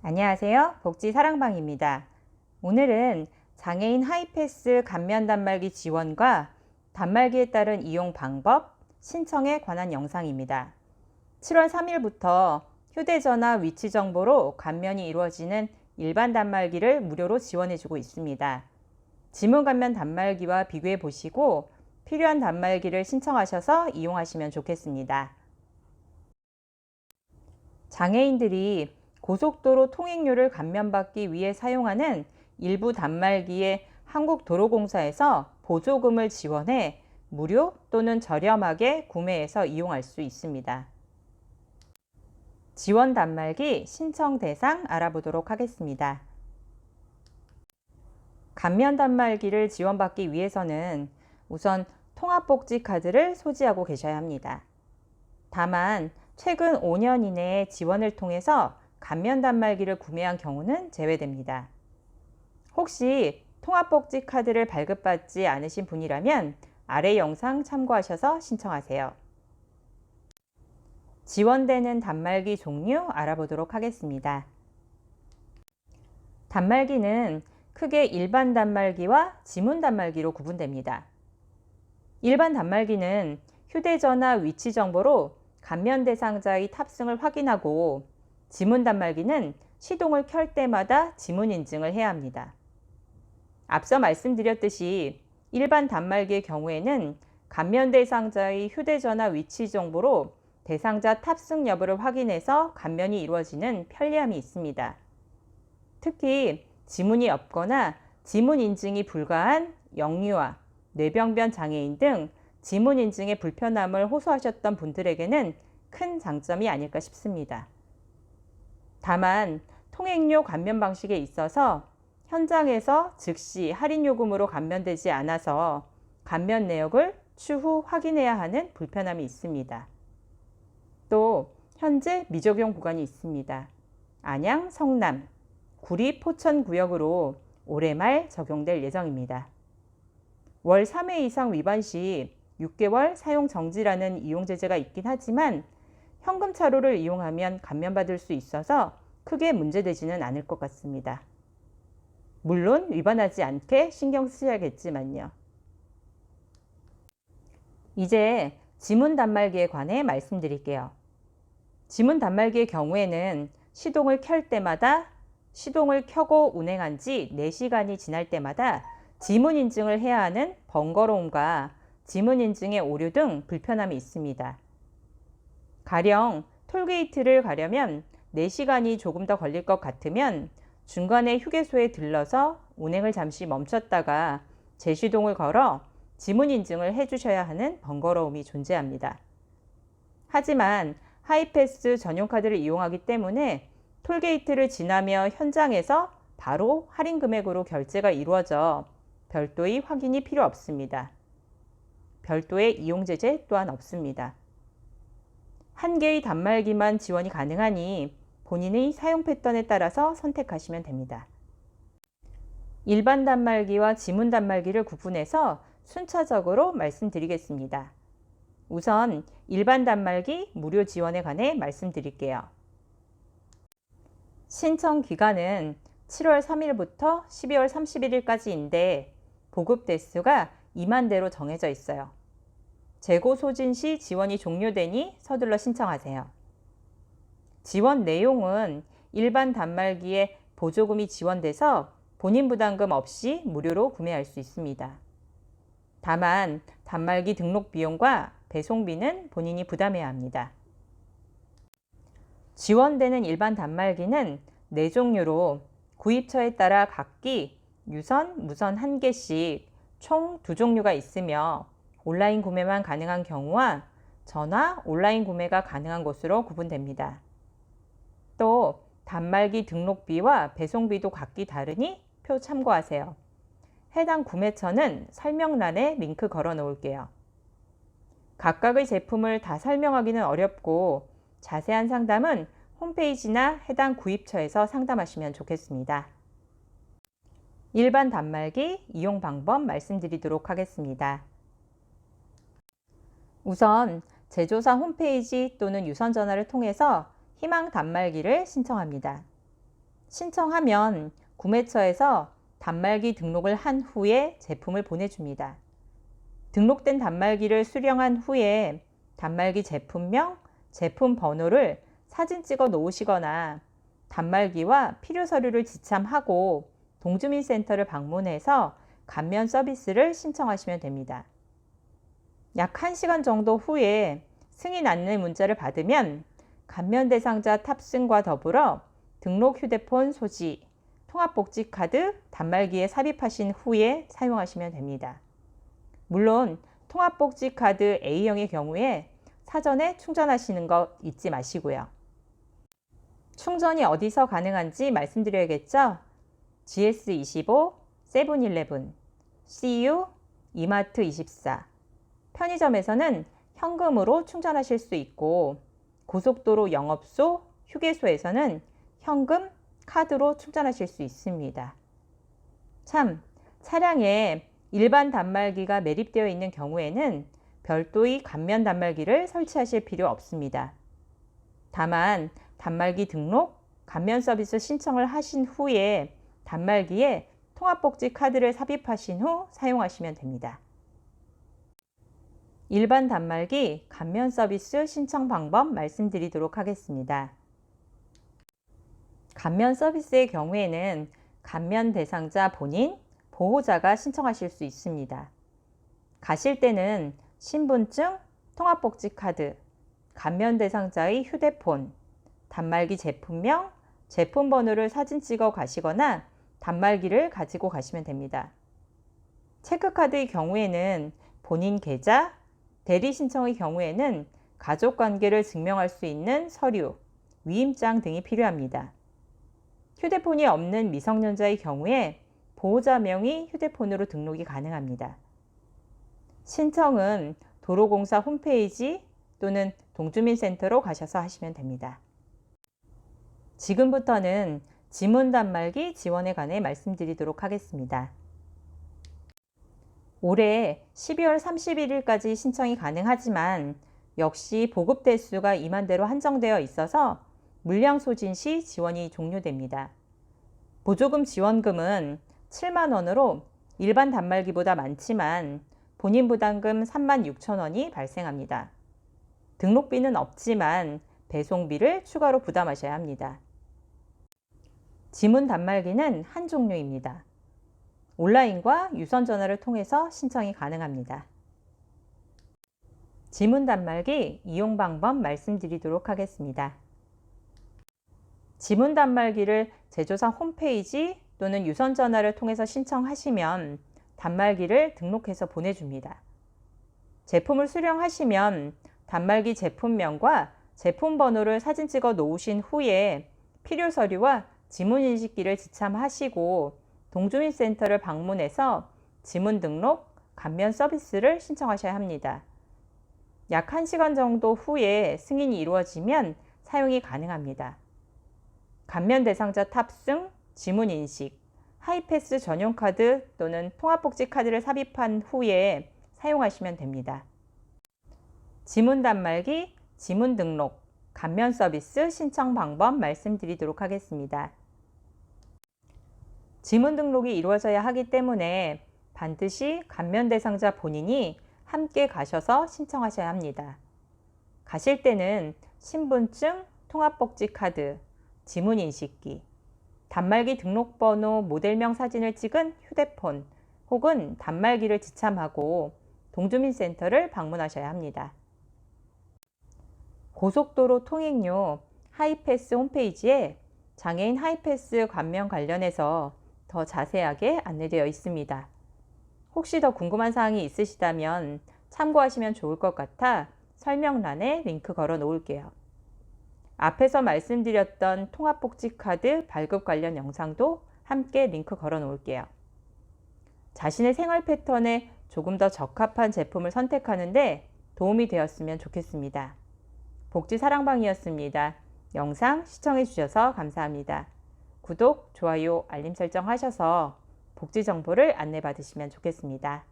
안녕하세요. 복지사랑방입니다. 오늘은 장애인 하이패스 감면 단말기 지원과 단말기에 따른 이용 방법, 신청에 관한 영상입니다. 7월 3일부터 휴대전화 위치 정보로 감면이 이루어지는 일반 단말기를 무료로 지원해주고 있습니다. 지문 감면 단말기와 비교해 보시고 필요한 단말기를 신청하셔서 이용하시면 좋겠습니다. 장애인들이 고속도로 통행료를 감면받기 위해 사용하는 일부 단말기에 한국도로공사에서 보조금을 지원해 무료 또는 저렴하게 구매해서 이용할 수 있습니다. 지원 단말기 신청 대상 알아보도록 하겠습니다. 감면 단말기를 지원받기 위해서는 우선 통합복지카드를 소지하고 계셔야 합니다. 다만 최근 5년 이내에 지원을 통해서 감면 단말기를 구매한 경우는 제외됩니다. 혹시 통합복지 카드를 발급받지 않으신 분이라면 아래 영상 참고하셔서 신청하세요. 지원되는 단말기 종류 알아보도록 하겠습니다. 단말기는 크게 일반 단말기와 지문 단말기로 구분됩니다. 일반 단말기는 휴대전화 위치 정보로 감면 대상자의 탑승을 확인하고 지문 단말기는 시동을 켤 때마다 지문 인증을 해야 합니다. 앞서 말씀드렸듯이 일반 단말기의 경우에는 감면 대상자의 휴대전화 위치 정보로 대상자 탑승 여부를 확인해서 감면이 이루어지는 편리함이 있습니다. 특히 지문이 없거나 지문 인증이 불가한 영유아, 뇌병변 장애인 등 지문 인증의 불편함을 호소하셨던 분들에게는 큰 장점이 아닐까 싶습니다. 다만 통행료 감면 방식에 있어서 현장에서 즉시 할인 요금으로 감면되지 않아서 감면 내역을 추후 확인해야 하는 불편함이 있습니다. 또 현재 미적용 구간이 있습니다. 안양, 성남, 구리, 포천 구역으로 올해 말 적용될 예정입니다. 월 3회 이상 위반 시 6개월 사용 정지라는 이용 제재가 있긴 하지만 현금 차로를 이용하면 감면받을 수 있어서 크게 문제되지는 않을 것 같습니다. 물론 위반하지 않게 신경 쓰셔야겠지만요. 이제 지문 단말기에 관해 말씀드릴게요. 지문 단말기의 경우에는 시동을 켤 때마다 시동을 켜고 운행한 지 4시간이 지날 때마다 지문 인증을 해야 하는 번거로움과 지문 인증의 오류 등 불편함이 있습니다. 가령 톨게이트를 가려면 4시간이 조금 더 걸릴 것 같으면 중간에 휴게소에 들러서 운행을 잠시 멈췄다가 재시동을 걸어 지문 인증을 해주셔야 하는 번거로움이 존재합니다. 하지만 하이패스 전용 카드를 이용하기 때문에 톨게이트를 지나며 현장에서 바로 할인 금액으로 결제가 이루어져 별도의 확인이 필요 없습니다. 별도의 이용 제재 또한 없습니다. 한 개의 단말기만 지원이 가능하니 본인의 사용 패턴에 따라서 선택하시면 됩니다. 일반 단말기와 지문 단말기를 구분해서 순차적으로 말씀드리겠습니다. 우선 일반 단말기 무료 지원에 관해 말씀드릴게요. 신청 기간은 7월 3일부터 12월 31일까지인데 보급 대수가 2만 대로 정해져 있어요. 재고 소진 시 지원이 종료되니 서둘러 신청하세요. 지원 내용은 일반 단말기에 보조금이 지원돼서 본인 부담금 없이 무료로 구매할 수 있습니다. 다만 단말기 등록 비용과 배송비는 본인이 부담해야 합니다. 지원되는 일반 단말기는 4종류로 구입처에 따라 각기 유선, 무선 1개씩 총 2종류가 있으며 온라인 구매만 가능한 경우와 전화, 온라인 구매가 가능한 곳으로 구분됩니다. 또 단말기 등록비와 배송비도 각기 다르니 표 참고하세요. 해당 구매처는 설명란에 링크 걸어 놓을게요. 각각의 제품을 다 설명하기는 어렵고 자세한 상담은 홈페이지나 해당 구입처에서 상담하시면 좋겠습니다. 일반 단말기 이용 방법 말씀드리도록 하겠습니다. 우선 제조사 홈페이지 또는 유선 전화를 통해서 희망 단말기를 신청합니다. 신청하면 구매처에서 단말기 등록을 한 후에 제품을 보내줍니다. 등록된 단말기를 수령한 후에 단말기 제품명, 제품 번호를 사진 찍어 놓으시거나 단말기와 필요 서류를 지참하고 동주민센터를 방문해서 감면 서비스를 신청하시면 됩니다. 약 1시간 정도 후에 승인 안내 문자를 받으면 감면 대상자 탑승과 더불어 등록 휴대폰 소지, 통합복지카드 단말기에 삽입하신 후에 사용하시면 됩니다. 물론 통합복지카드 A형의 경우에 사전에 충전하시는 거 잊지 마시고요. 충전이 어디서 가능한지 말씀드려야겠죠? GS25, 세븐일레븐, CU, 이마트24, 편의점에서는 현금으로 충전하실 수 있고 고속도로 영업소, 휴게소에서는 현금, 카드로 충전하실 수 있습니다. 참, 차량에 일반 단말기가 매립되어 있는 경우에는 별도의 감면 단말기를 설치하실 필요 없습니다. 다만 단말기 등록, 감면 서비스 신청을 하신 후에 단말기에 통합복지 카드를 삽입하신 후 사용하시면 됩니다. 일반 단말기 감면 서비스 신청 방법 말씀드리도록 하겠습니다. 감면 서비스의 경우에는 감면 대상자 본인, 보호자가 신청하실 수 있습니다. 가실 때는 신분증, 통합복지카드, 감면 대상자의 휴대폰, 단말기 제품명, 제품 번호를 사진 찍어 가시거나 단말기를 가지고 가시면 됩니다. 체크카드의 경우에는 본인 계좌, 대리 신청의 경우에는 가족관계를 증명할 수 있는 서류, 위임장 등이 필요합니다. 휴대폰이 없는 미성년자의 경우에 보호자 명의 휴대폰으로 등록이 가능합니다. 신청은 도로공사 홈페이지 또는 동주민센터로 가셔서 하시면 됩니다. 지금부터는 지문 단말기 지원에 관해 말씀드리도록 하겠습니다. 올해 12월 31일까지 신청이 가능하지만 역시 보급 대수가 임한대로 한정되어 있어서 물량 소진 시 지원이 종료됩니다. 보조금 지원금은 7만 원으로 일반 단말기보다 많지만 본인 부담금 36,000원이 발생합니다. 등록비는 없지만 배송비를 추가로 부담하셔야 합니다. 지문 단말기는 한 종류입니다. 온라인과 유선 전화를 통해서 신청이 가능합니다. 지문 단말기 이용 방법 말씀드리도록 하겠습니다. 지문 단말기를 제조사 홈페이지 또는 유선 전화를 통해서 신청하시면 단말기를 등록해서 보내줍니다. 제품을 수령하시면 단말기 제품명과 제품 번호를 사진 찍어 놓으신 후에 필요 서류와 지문 인식기를 지참하시고 동주민센터를 방문해서 지문 등록, 감면 서비스를 신청하셔야 합니다. 약 1시간 정도 후에 승인이 이루어지면 사용이 가능합니다. 감면 대상자 탑승, 지문 인식, 하이패스 전용 카드 또는 통합복지 카드를 삽입한 후에 사용하시면 됩니다. 지문 단말기, 지문 등록, 감면 서비스 신청 방법 말씀드리도록 하겠습니다. 지문 등록이 이루어져야 하기 때문에 반드시 감면 대상자 본인이 함께 가셔서 신청하셔야 합니다. 가실 때는 신분증, 통합복지 카드, 지문 인식기, 단말기 등록번호 모델명 사진을 찍은 휴대폰 혹은 단말기를 지참하고 동주민센터를 방문하셔야 합니다. 고속도로 통행료 하이패스 홈페이지에 장애인 하이패스 감면 관련해서 더 자세하게 안내되어 있습니다. 혹시 더 궁금한 사항이 있으시다면 참고하시면 좋을 것 같아 설명란에 링크 걸어 놓을게요. 앞에서 말씀드렸던 통합복지카드 발급 관련 영상도 함께 링크 걸어 놓을게요. 자신의 생활 패턴에 조금 더 적합한 제품을 선택하는데 도움이 되었으면 좋겠습니다. 복지사랑방이었습니다. 영상 시청해 주셔서 감사합니다. 구독, 좋아요, 알림 설정 하셔서 복지 정보를 안내받으시면 좋겠습니다.